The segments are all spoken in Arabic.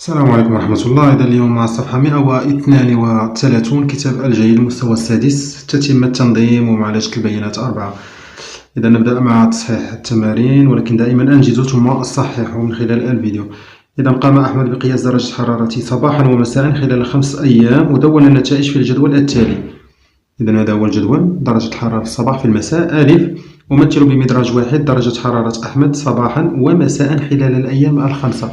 السلام عليكم ورحمة الله. إذا اليوم مع الصفحة 132 كتاب الجيد المستوى السادس تتمة تنظيم ومعالجة البيانات 4. إذا نبدأ مع تصحيح التمارين، ولكن دائما أنجز ثم أصحح من خلال الفيديو. إذا قام أحمد بقياس درجة حرارته صباحا ومساء خلال 5 أيام ودون النتائج في الجدول التالي. إذا هذا هو الجدول: درجة حرارة الصباح في المساء. ألف: أمثل بمدراج واحد درجة حرارة أحمد صباحا ومساء خلال الأيام الخمسة.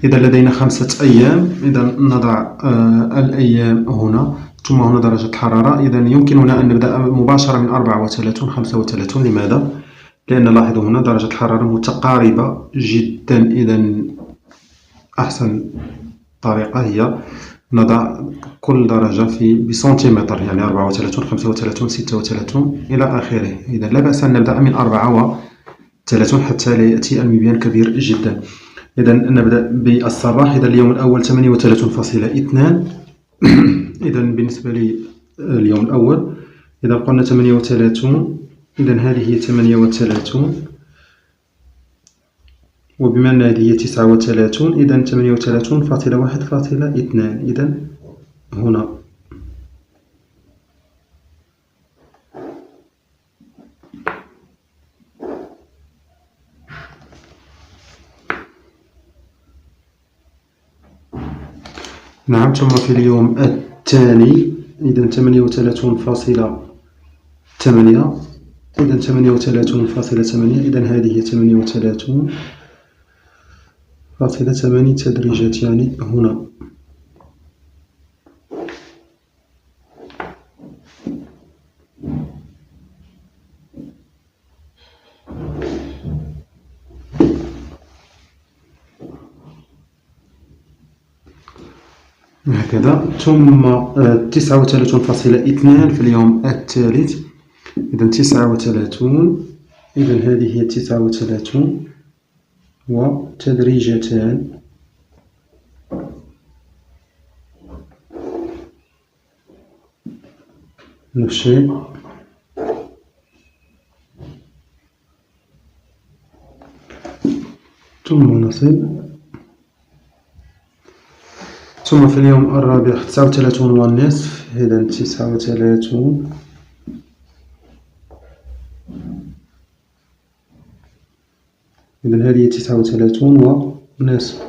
إذا لدينا 5 أيام، إذا نضع الأيام هنا، ثم هنا درجة الحرارة. إذا يمكننا أن نبدأ مباشرة من 34 35. لماذا؟ لأن لاحظوا هنا درجة الحرارة متقاربة جدا. إذا أحسن طريقة هي نضع كل درجة بسنتيمتر، يعني 34 35 36 إلى آخره. إذا لا بأس أن نبدأ من 34 حتى لا يأتي المبيان كبير جدا. إذا نبدأ بالصباح. إذا اليوم الأول 38.2. إذا بالنسبة لي اليوم الأول، إذا قلنا 38، إذا هذه هي 38، وبما أن هذه هي 39، إذا 38.1.2. إذا هنا نعم. ثم في اليوم الثاني إذا 38.8. إذا 38.8. إذا هذه هي 38.8 تدريجات، يعني هنا. هكذا. ثم 39.2 في اليوم الثالث. إذا 39. إذا هذه هي 39 وتدريجتان. نفس الشيء. ثم نصل. ثم في اليوم الرابع 39.5. إذا 39. إذا هذه 39.5.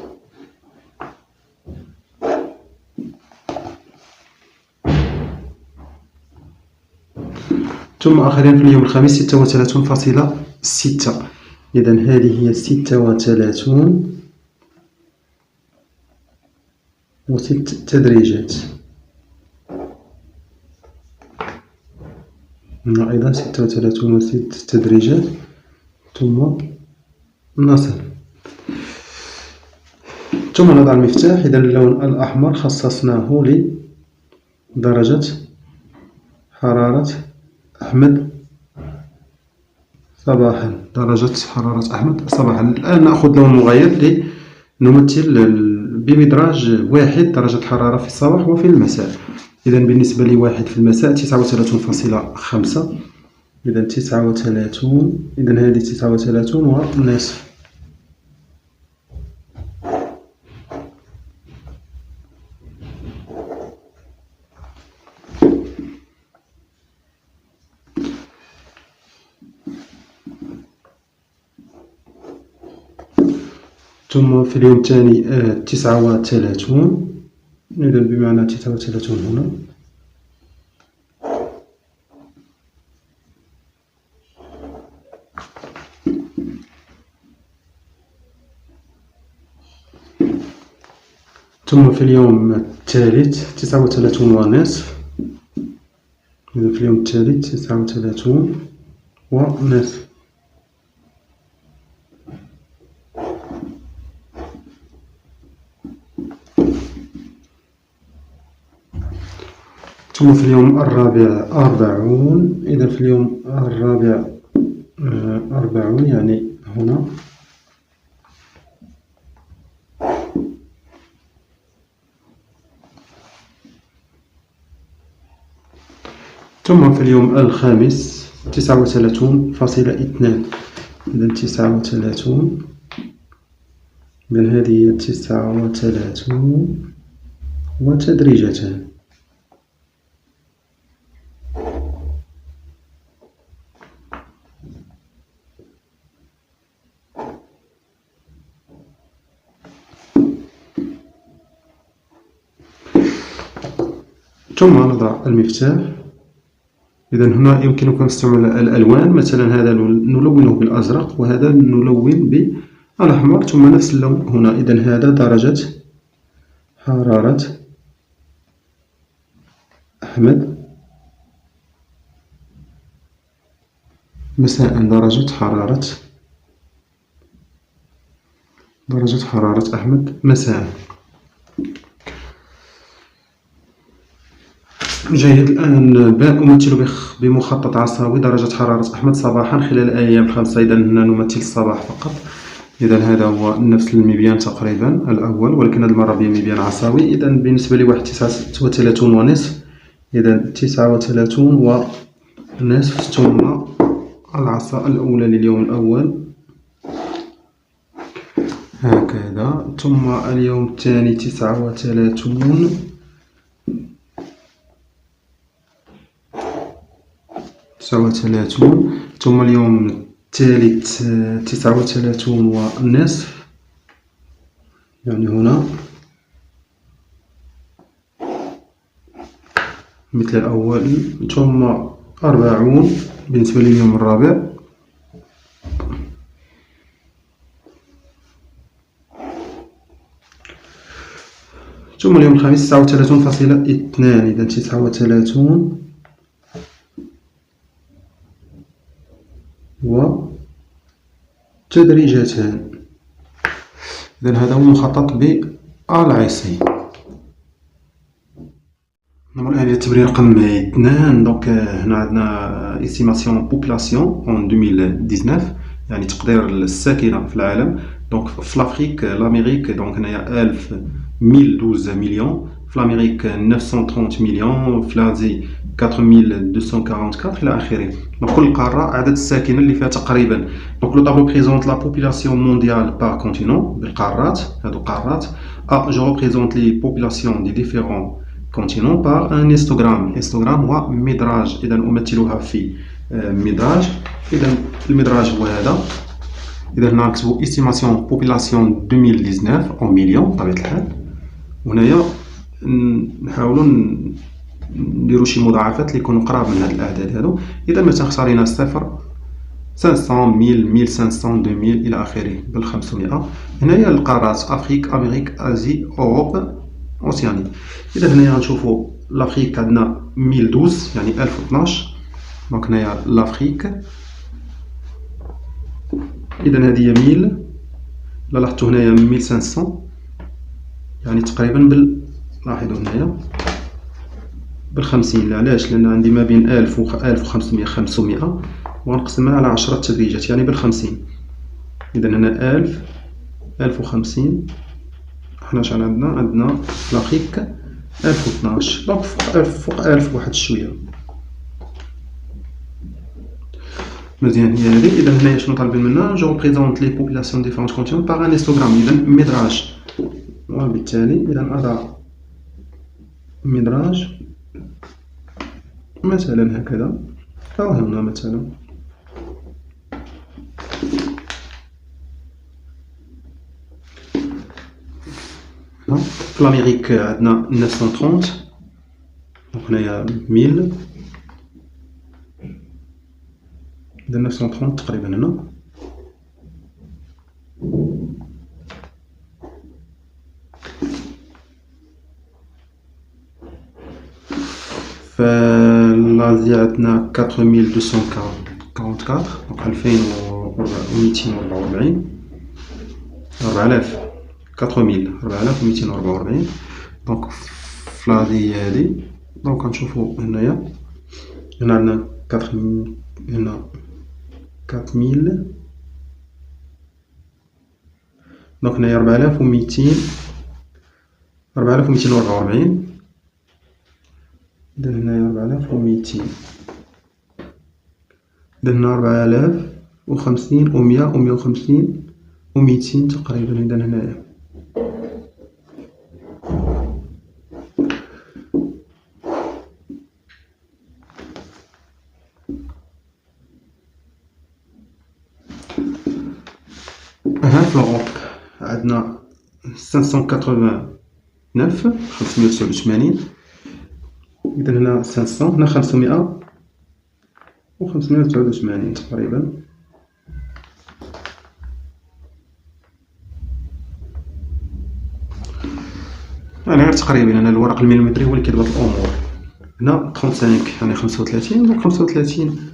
ثم أخيرا في اليوم الخامس 36.6. إذا هذه هي 36 و6 تدريجات. هنا أيضا 36 و6 تدريجات، ثم نصل. ثم نضع المفتاح. إذا اللون الأحمر خصصناه لدرجة حرارة أحمد صباحا. درجة حرارة أحمد صباحا. الآن نأخذ لون مغاير لنمثل بمدراج واحد درجة الحرارة في الصباح وفي المساء. إذا بالنسبة لواحد في المساء 39.5. إذا 39. إذا هذه 39.5. ثم في اليوم الثاني 39. إذا بمعنى 39 هنا. ثم في اليوم الثالث 39.5. إذا في اليوم الثالث 39.5. ثم في اليوم الرابع 40. إذا في اليوم الرابع 40، يعني هنا. ثم في اليوم الخامس 39.2. إذا 39 إذن هذه هي 39 وتدريجتان. ثم نضع المفتاح. إذن هنا يمكنكم استعمال الألوان، مثلا هذا نلونه بالأزرق وهذا نلون بالأحمر، ثم نفس اللون هنا. إذن هذا درجة حرارة أحمد مساء. درجة حرارة أحمد مساء. جيد. الآن أمثل بمخطط عصوي درجة حرارة أحمد صباحا خلال الأيام الخمسة. إذا هنا نمثل الصباح فقط. إذا هذا هو نفس المبيان تقريبا الأول، ولكن هذه المرة بمبيان عصوي. إذا بالنسبة لواحد 39 ونصف. إذا 39 ونصف، ثم العصا الأولى لليوم الأول هكذا، ثم اليوم الثاني 39 ثم اليوم الثالث 39 ونصف، يعني هنا مثل الأول، ثم 40 بالنسبة لليوم الرابع، ثم اليوم الخامس 39.2. إذا 39 وتدريجتان. إذن هذا هو مخطط بالعصي. نمر الآن إلى التمرين رقم 2. دونك هنا عندنا استيماسيون بوبولاسيون اون 2019، يعني تقدير الساكنة في العالم. دونك في لافريك لاميريك دونك هنايا 1012 مليون، في لاميريك 930 مليون، في الآسيا 4244 إلى آخره. دونك كل قارة عدد الساكنة اللي فيها تقريبا. دونك لو طابلو بريزونت لا بوبولاسيون مونديال بار كونتينون بالقارات، هادو قارات. جو ريبريزونت لي بوبولاسيون دي ديفيرون continent par un histogramme. الهيستوغرام هو مدراج. إذا أمثلها في مدراج. إذا المدراج هو هذا. إذا هنا نكتبو estimation population 2019 en millions بطبيعة الحال. وهنايا نحاولو نديرو شي مضاعفات اللي يكونوا قراب من هاد الأعداد هادو. إذا مثلا اختارينا 0 500 1000 1500 2000 إلى آخره بال500. هنايا القارات أفريك أمريك آسيا أوروب أوسياني. إذا هنايا غنشوفو لافريك عندنا 1012 يعني 1012. دونك هنايا لافريك. إذا هذه هي 1000. إلا لاحظتو هنايا 1500 يعني تقريبا لاحظوا هنايا بال50. علاش؟ لأن عندي ما بين 1000 و 1500 500 وغنقسمها على 10 تدريجات يعني بال50. إذا هنا 1000 1050. حنا شحال عندنا لافريك 1012. دونك فوق 1000 بواحد شوية. مزيان هي هذه. إذا هنايا شنو طالبين منا؟ جو ريبريزونت لي بوبولاسيون ديفيرونت كونتينون باغ ان هيستوغرام. إذا مدراج. وبالتالي إذا أضع مدراج مثلا هكذا، أو هنا مثلا. في الأمريك عندنا 930. دونك هنايا 1000. إذا 930 تقريبا هنا. في الآسيا عندنا 4244 دونك 2244 4244. دونك في الآسيا هادي. دونك غنشوفو هنايا هنا عندنا 4000 هنا 4000. دونك هنايا 4244. إذا هنايا 4200. إذا هنا 4050 و100 و150 و200 تقريبا. إذا هنايا ها في الغوط عندنا 589 589. إذا هنا 500 هنا 500 و 589 تقريبا. يعني غير تقريبا. أنا الورق المليمتري هو اللي كيضبط الأمور. هنا 35 يعني 35 و 35.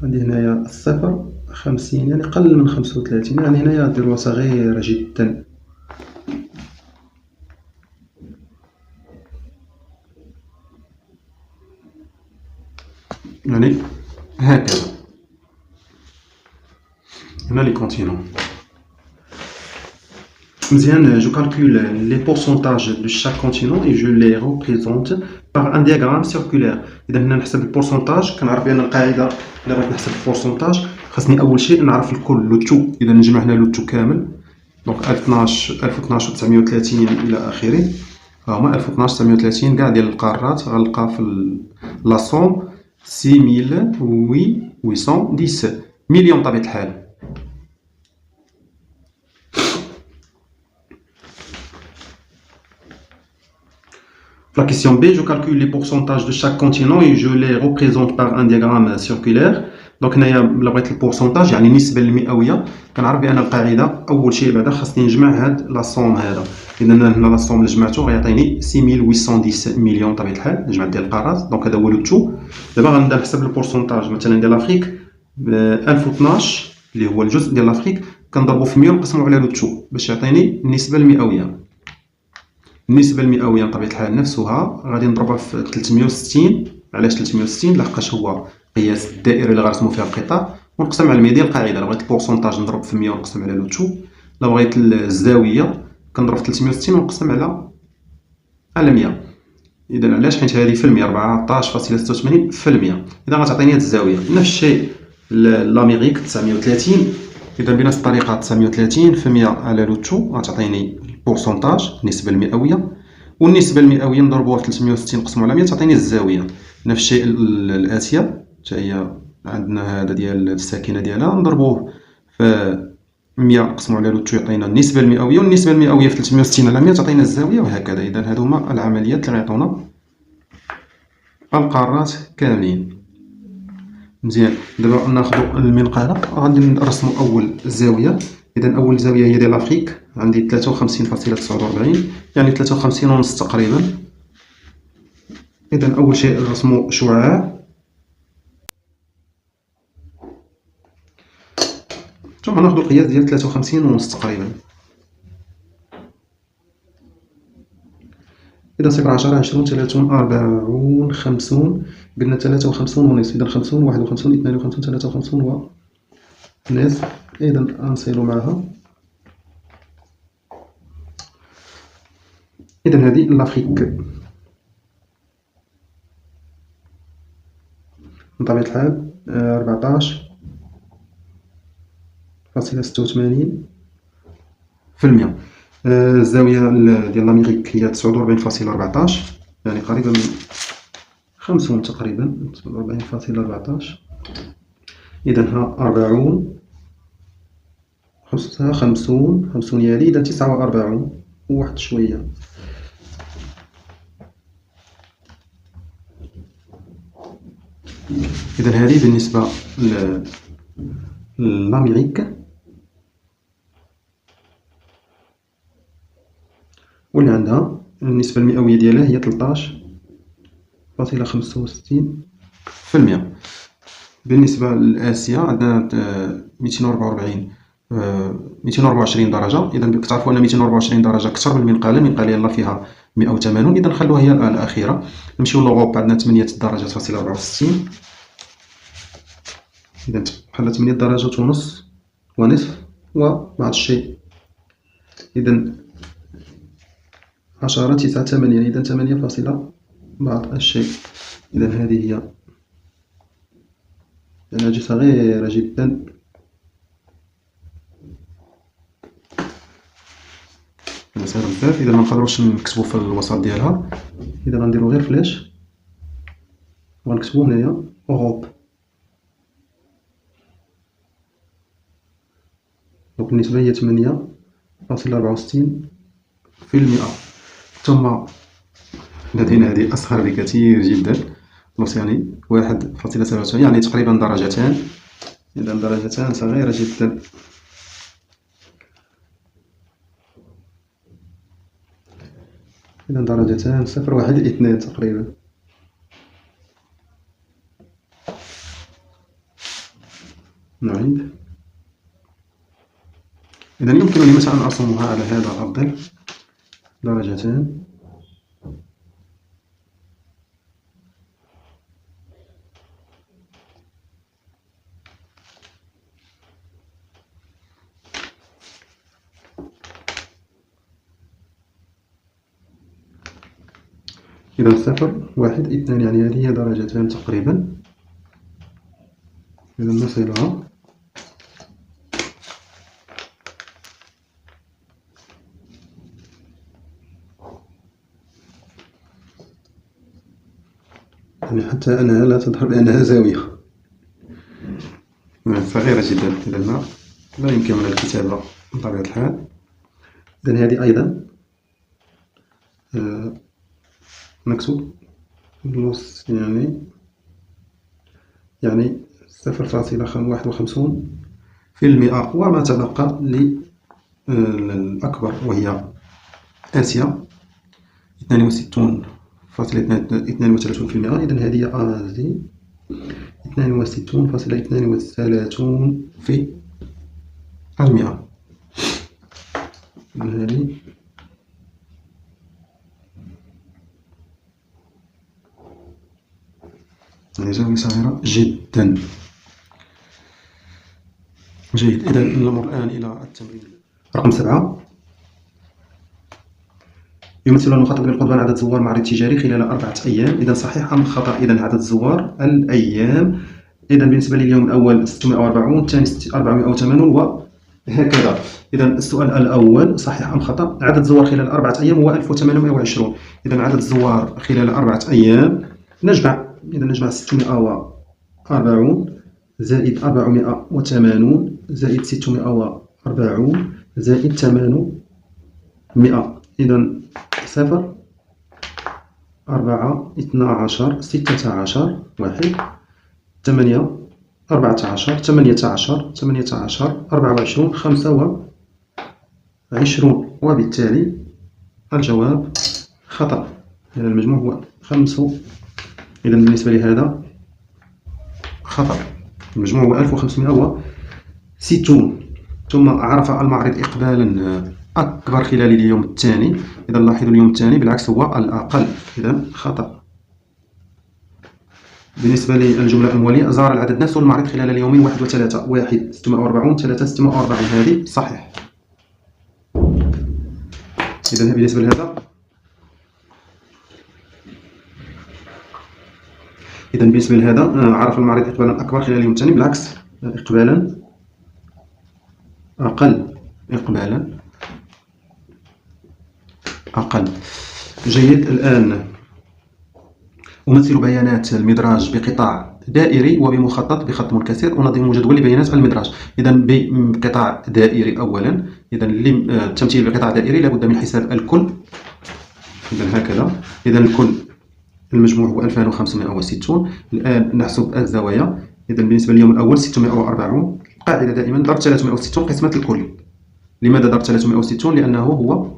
عندي هنايا الصفر 50 يعني قل من 35. يعني هنايا الذروة صغيرة جدا. يعني هكذا. هنا لي كونتينون. مزيان. je calcule les pourcentages de chaque continent et je les représente par un diagramme circulaire. إذا هنا نحسب البورسونتاج. كنعرف بأن القاعدة إلا بغيت نحسب البورسونتاج خاصني أول شيء نعرف الكل لو تو. إذا نجمع هنا لو تو كامل. دونك 1012 930 إلى آخره. ها هما 1012 930 كاع ديال القارات. غنلقى في لا سوم 6810 مليون بطبيعة الحال. La question B, je calcule les pourcentages de chaque continent et je les représente par un diagramme circulaire. Donc هنايا إلا بغيت البورسونتاج يعني النسبة المئوية. كنعرف بأن القاعدة أول شيء بعدا خاصني نجمع هاد لا سوم هذا. إذا هنا لا سوم اللي جمعتو غيعطيني 6810 مليون بطبيعة الحال. نجمع ديال القارات. دونك هذا هو لو تو. دابا غنبدا نحسب البورسونتاج مثلا ديال لافريك 1012 اللي هو الجزء ديال لافريك كنضربو في 100 ونقسمو على لو تو باش يعطيني النسبة المئوية. النسبة المئوية بطبيعة الحال نفسها غادي نضربها في 360. علاش 360؟ لحقاش هو قياس الدائرة اللي غنرسمو فيها القطاع ونقسم على 100 ديال القاعدة. إلا بغيت البورسونتاج نضرب في 100 ونقسم على لو تو. إلا بغيت الزاوية كنضرب في 360 ونقسم على 100. إذا علاش؟ حيت هذه في المية 14.86 في المية. إذا غتعطيني هاد الزاوية. نفس الشيء لاميريك 930. إذا بنفس الطريقة 930 في 100 على لو تو غتعطيني البورسونتاج النسبة المئوية. والنسبة المئوية نضربوها في 360 نقسمو على 100 تعطيني الزاوية. نفس الشيء الآسيا حتى هي عندنا هذا ديال الساكنة ديالها نضربوه في 100 نقسمو على لو تو يعطينا النسبة المئوية. والنسبة المئوية في 360 على 100 تعطينا الزاوية وهكذا. إذا هادو هما العمليات اللي غيعطونا القارات كاملين. مزيان. دابا ناخدو المنقلة غادي نرسمو أول زاوية. إذا أول زاوية هي ديال لافريك عندي 53.49 يعني 53 ونص تقريبا. إذا أول شيء نرسمو شعاع ثم ناخدو القياس ديال 53 ونص تقريبا. إذا 0 10 20 30 40 50 قلنا 53 ونص. إذا 50 51 52 53 ونص. إذا غنصلو معها. إذا هذه لافريك بطبيعة الحال 14.86 في المية. الزاوية ديال لاميريك هي 49.14 يعني قريبة من 50 تقريبا 49.14. إذا ها 40 50 يالي. إذا 49 وواحد شوية. إذا هذه بالنسبة لأمريكا. واللي عندها النسبة المئوية ديالها هي 13.65%. بالنسبة لآسيا عندنا 224 درجة. إذا كتعرفوا أن 224 درجة أكثر من المنقلة. المنقلة يلاه فيها 180. إذا نخلوها هي الأخيرة. نمشيو لأوروبا عندنا 8 درجات فاصلة 64. إذا بحال 8 درجات ونص ونصف وبعض الشيء. إذا 10 9 8 إذا 8 فاصلة بعض الشيء. إذا هذه هي درجة صغيرة جدا. هذا ساهل بزاف. إذا منقدروش نكتبو في الوسط ديالها، إذا غنديرو غير فلاش وغنكتبو هنايا أوروب. دونك النسبة هي 8.64%. ثم لدينا هذه أصغر بكثير جدا، يعني 1.97، يعني تقريبا درجتان. إذا درجتان صغيرة جدا. إذا درجتان 0.1 تقريبا. نعيد. إذا يمكنني مثلا أن أرسمها على هذا أفضل. درجتان إذا 0.1 يعني هذه هي درجتان تقريبا. إذا نصلها. يعني حتى أنها لا تظهر بأنها زاوية، صغيرة جدا. إذا لا يمكننا الكتابة بطبيعة الحال. إذا هذه أيضا نكتب نص، يعني 0.51%. وما تبقى للأكبر وهي آسيا 62.32%. إذا هذه آسيا 62.32%. هذه زاوية صغيرة جدا. جيد. إذا نمر الآن إلى التمرين رقم 7. يمثل المخطط بالقضبان عدد زوار معرض تجاري خلال 4 أيام. إذا صحيح أم خطأ؟ إذا عدد الزوار الأيام. إذا بالنسبة لليوم الأول 640، الثاني 480 وهكذا. إذا السؤال الأول صحيح أم خطأ؟ عدد الزوار خلال 4 أيام هو 1820. إذا عدد الزوار خلال 4 أيام نجمع. إذا نجمع 640 زائد 480 زائد 640 زائد 800. إذا 0 4 12 16 1 8 14 18 24 25، وبالتالي الجواب خطأ. إذا المجموع هو 5. إذا بالنسبة لهذا خطأ. المجموع هو 1560. ثم عرف المعرض إقبالا أكبر خلال اليوم الثاني. إذا لاحظوا اليوم الثاني بالعكس هو الأقل. إذا خطأ. بالنسبة للجملة الأولية زار العدد نفسه المعرض خلال اليومين 1 و 3. 1 640 3 640. هذه صحيح. إذا بالنسبة لهذا عرف المعرض إقبالا أكبر خلال اليوم الثاني. بالعكس إقبالا أقل. جيد. الآن أمثل بيانات المدراج بقطاع دائري وبمخطط بخط منكسر. أنظم جدول لبيانات المدراج. إذا بقطاع دائري أولا. إذا التمثيل بقطاع دائري لابد من حساب الكل. إذا هكذا. إذا الكل المجموع هو 2560. الآن نحسب الزوايا. إذا بالنسبة لليوم الأول 640. القاعدة دائما ضرب 360 قسمة الكل. لماذا ضرب 360؟ لأنه هو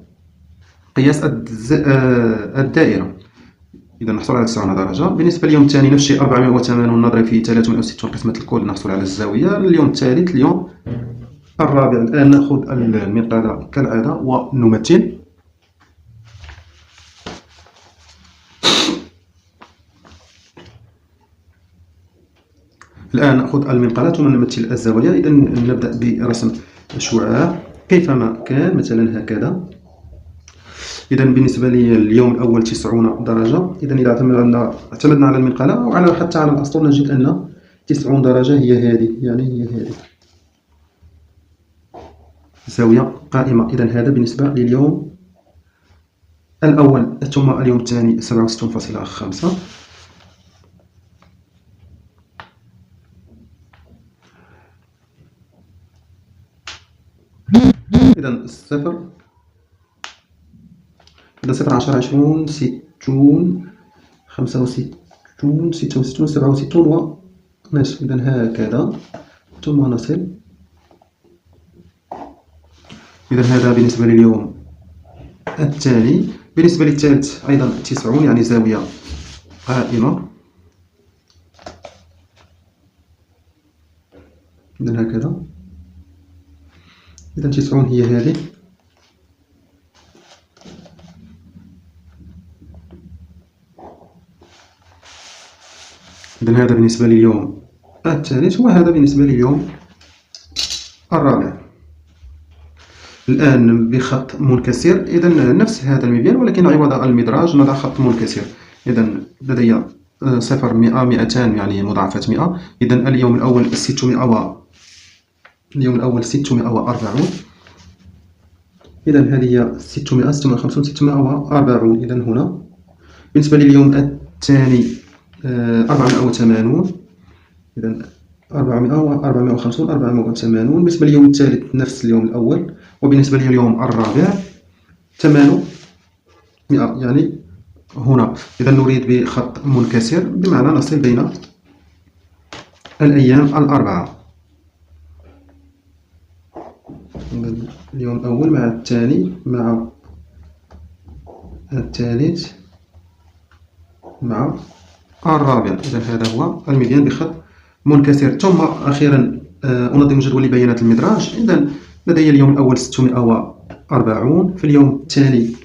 قياس الدائرة. إذا نحصل على 90 درجة. بالنسبة لليوم الثاني نفس الشيء 480 نضرب في 360 قسمة الكل نحصل على الزاوية. اليوم الثالث اليوم الرابع. الآن نأخذ المنقادة كالعادة ونمثل. الآن نأخذ المنقلة ثم نمثل الزوايا. إذا نبدأ برسم شعاع كيفما كان، مثلا هكذا. إذا بالنسبة لي اليوم الأول 90 درجة. إذا اعتمدنا على المنقلة أو حتى على الأسطول نجد أن 90 درجة هي هذه، يعني هي هذه زاوية قائمة. إذا هذا بالنسبة لليوم الأول ثم اليوم الثاني 67.5. إذا الصفر، إذا 0 10 20 60 65 66 67 ونصف. إذا هكذا ثم نصل. إذا هذا بالنسبة لليوم الثاني. بالنسبة للثالث أيضا 90 يعني زاوية قائمة. إذا هكذا. إذا 90 هي هذه. إذا هذا بالنسبة لليوم الثالث، وهذا بالنسبة لليوم الرابع. الآن بخط منكسر. إذا نفس هذا المبيان، ولكن عوض المدراج نضع خط منكسر. إذا لدي 0 100 200 يعني مضاعفات 100. إذا اليوم الأول 600 اليوم الأول 640. إذا هذه هي 600 650 640. إذا هنا بالنسبة لليوم الثاني 480. إذا 400 450 480. بالنسبة لليوم الثالث نفس اليوم الأول. وبالنسبة لليوم الرابع 800 يعني هنا. إذا نريد بخط منكسر، بمعنى نصل بين الأيام الأربعة. اليوم الأول مع الثاني مع الثالث مع الرابع. إذا هذا هو المبيان بخط منكسر. ثم أخيرا أنظم جدول بيانات المدراج. إذا لدي اليوم الأول 640، في اليوم الثاني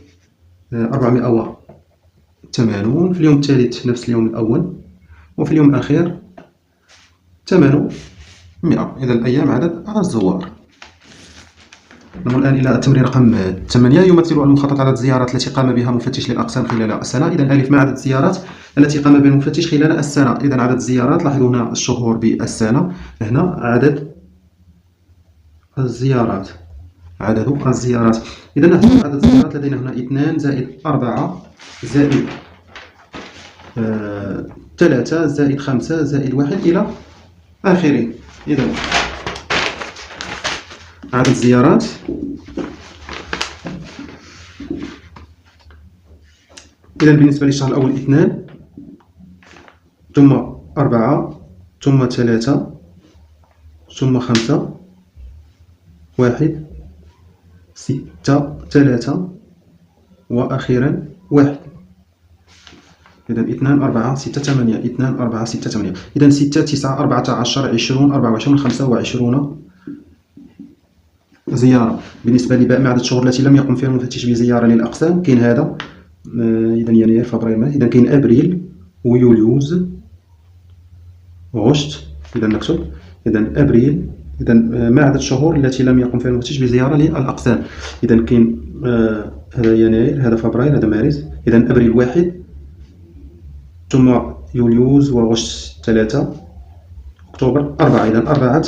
480، في اليوم الثالث نفس اليوم الأول، وفي اليوم الأخير 800. إذا الأيام عدد الزوار. نمر الآن إلى التمرين رقم 8. يمثل المخطط عدد الزيارات التي قام بها مفتش للأقسام خلال السنة. إذا ألف، ما عدد الزيارات التي قام بها المفتش خلال السنة؟ إذا عدد الزيارات، لاحظوا هنا الشهور بالسنة، هنا عدد الزيارات، عدد الزيارات. إذا نحسب عدد الزيارات. لدينا هنا 2 زائد 4 زائد 3 زائد 5 زائد 1 إلى آخره. إذا عدد الزيارات إذا بالنسبة للشهر الأول 2 ثم 4 ثم 3 ثم 5 1 6 3 وأخيرا 1. إذا 2 4 6 8 2 4 6 8. إذا 6 9 14 20 24 25 زيارة. بالنسبة لباقي عدد الشهور التي لم يقم فيها المفتش بزيارة للأقسام كاين هذا. إذا يناير فبراير مارس. إذا كاين أبريل ويوليوز غشت. إذا نكتب إذا أبريل. إذا ما عدد الشهور التي لم يقم فيها المفتش بزيارة للأقسام؟ إذا كاين هذا يناير، هذا فبراير، هذا مارس. إذا أبريل 1 ثم يوليوز وغشت 3 أكتوبر 4. إذا 4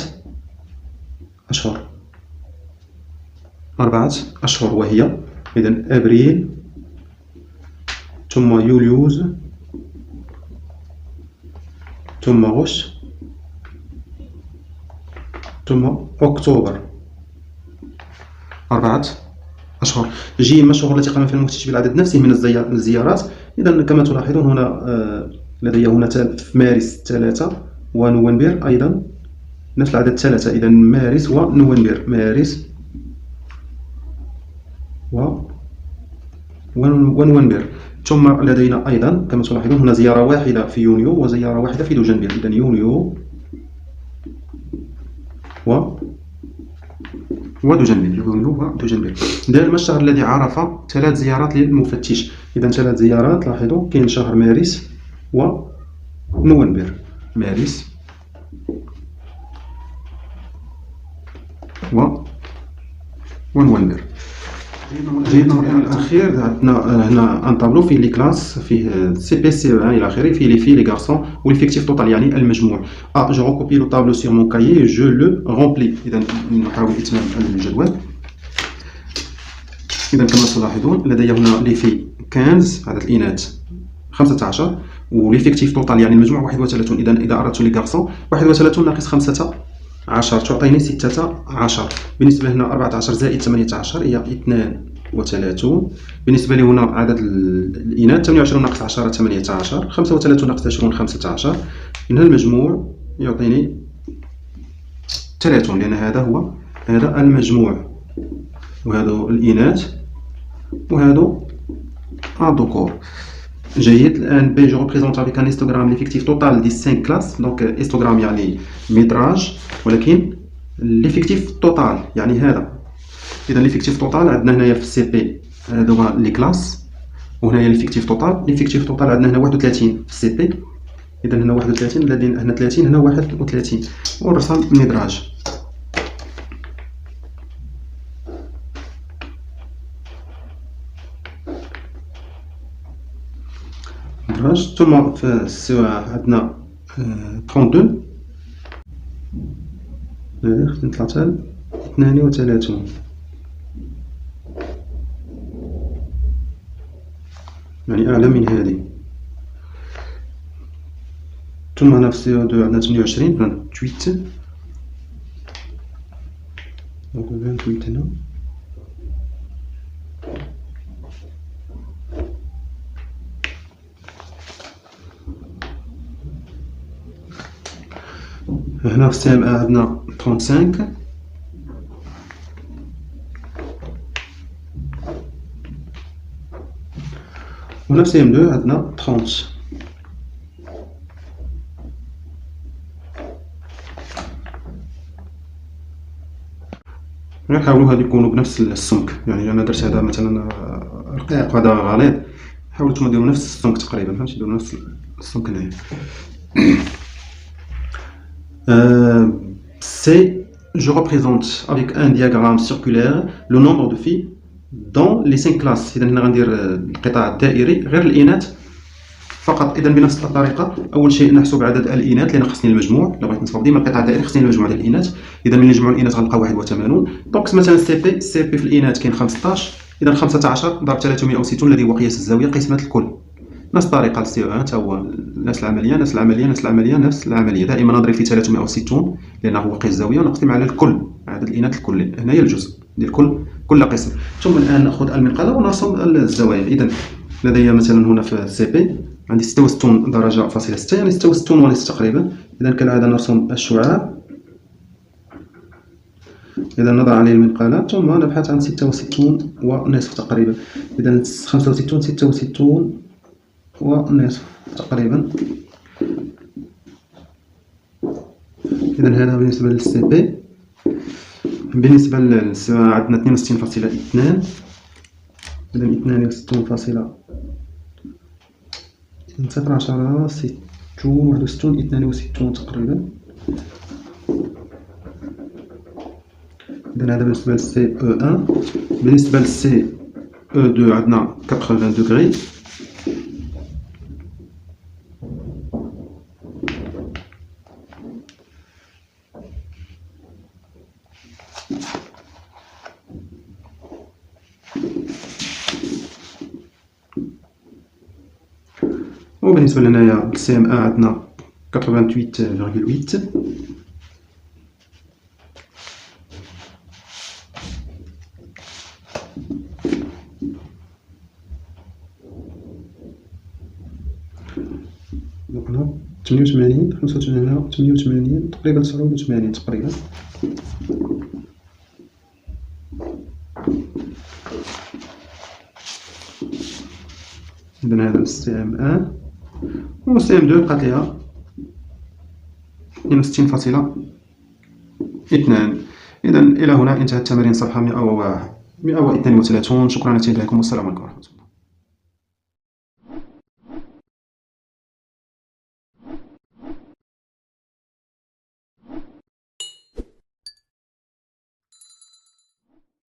أشهر، 4 أشهر، وهي إذا أبريل ثم يوليوز ثم غشت ثم أكتوبر، 4 أشهر. جيم، الشهور التي قام فيها المفتش بالعدد نفسه من الزيارات. إذا كما تلاحظون هنا لدي هنا في مارس 3 ونوفمبر أيضا نفس العدد 3. إذا مارس ونوفمبر، مارس ونوفمبر. ثم لدينا أيضا كما تلاحظون هنا زيارة واحدة في يونيو وزيارة واحدة في دجنبر. إذا يونيو ودجنبر، يونيو ودجنبر. دائما الشهر الذي عرف 3 زيارات للمفتش. إذا 3 زيارات، لاحظوا كاين شهر مارس ونوفمبر، مارس ونوفمبر. جيد. نمر إلى الأخير. عندنا هنا ان طابلو فيه لي كلاس، فيه سي بي سي إلى آخره، فيه لي في لي غارسون والإفكتيف توتال يعني المجموع. جو ريكوبي لو طابلو سيغ مون كايي جو لو رومبلي. إذا نحاول إتمام الجدول. إذا كما تلاحظون لدي هنا لي في 15 عدد الإناث 15 وليفيكتيف توتال يعني المجموع 31. إذا أردت لي غارسون 31 ناقص 15 تعطيني 16. بالنسبة هنا 14 زائد 18 هي 32. بالنسبة لي هنا عدد الإناث 28 ناقص 10 18. 35 ناقص 20 15. إذن المجموع يعطيني 30 لأن هذا المجموع، وهذو الإناث وهذو الذكور. جيد. الآن بي جو ريبريزونت افيك ان هيستوغرام ليفيكتيف توتال دي 5 كلاس. دونك هيستوغرام يعني ميتراج، ولكن ليفيكتيف توتال يعني هذا. إذا ليفيكتيف توتال عندنا هنايا في السي بي هادو لي كلاس، وهنايا ليفيكتيف توتال. ليفيكتيف توتال عندنا هنا 31 في السي بي. إذا هنا 31 لدينا هنا 30 هنا 31 ونرسم ميتراج. ثم في السي عندنا 32 خصني نطلع حتى 32 يعني أعلى من هذه. ثم هنا في السي 2 عندنا 28 28 هنا. هنا في السي ام عندنا 35 وهنا في سي ام 2 عندنا 30. نحاولوا هادو يكونوا بنفس السمك، يعني انا درت هذا مثلا رقيق وهذا غليظ، حاولوا نتوما ديروا نفس السمك تقريبا، فهمتي، ديروا نفس السمك هنايا. C'est, je représente avec un diagramme circulaire le nombre de filles dans les 5 classes. إذا هنا غندير القطاع الدائري غير الإناث فقط. إذا بنفس الطريقة أول شيء نحسب عدد الإناث لأن خصني المجموع. لو بغيت نصور ديما القطاع الدائري خصني المجموع ديال الإناث. إذا ملي نجمعوا الإناث غنلقاو 81. دونك مثلا السي بي في الإناث كاين 15. إذا 15 ضرب 360 الذي هو قياس الزاوية قسمة الكل. نفس الطريقة للسي او 1 حتى هو نفس العملية نفس العملية نفس العملية نفس العملية. دائما نضرب في 360 لأنه هو قياس الزاوية ونقسم على الكل عدد الإناث الكلي. هنايا الجزء ديال كل قسم. ثم الآن نأخذ المنقلة ونرسم الزوايا. إذا لدي مثلا هنا في السي بي عندي 66 درجة فاصلة 6 يعني 66 ونصف تقريبا. إذا كالعادة نرسم الشعاع. إذا نضع عليه المنقلة ثم نبحث عن 66 ونصف تقريبا. إذا 65 66 ونصف تقريبا. إذا هذا بالنسبة للسي بي. بالنسبة للسي عندنا 62.2. إذا 62.0 10 60 61 62 تقريبا. إذا هذا بالنسبة للسي او 1. بالنسبة للسي او 2 عندنا 80 دوغري. وبالنسبة لهنايا السي ام 1 عندنا 88.8. هنا 88 85 88 تقريبا 89 تقريبا. إذا هذا السي ام 1 والسي ام 2 بقات ليها 62.2. إذا إلى هنا انتهت تمارين صفحة 132. شكرا على استماعكم والسلام عليكم ورحمة الله.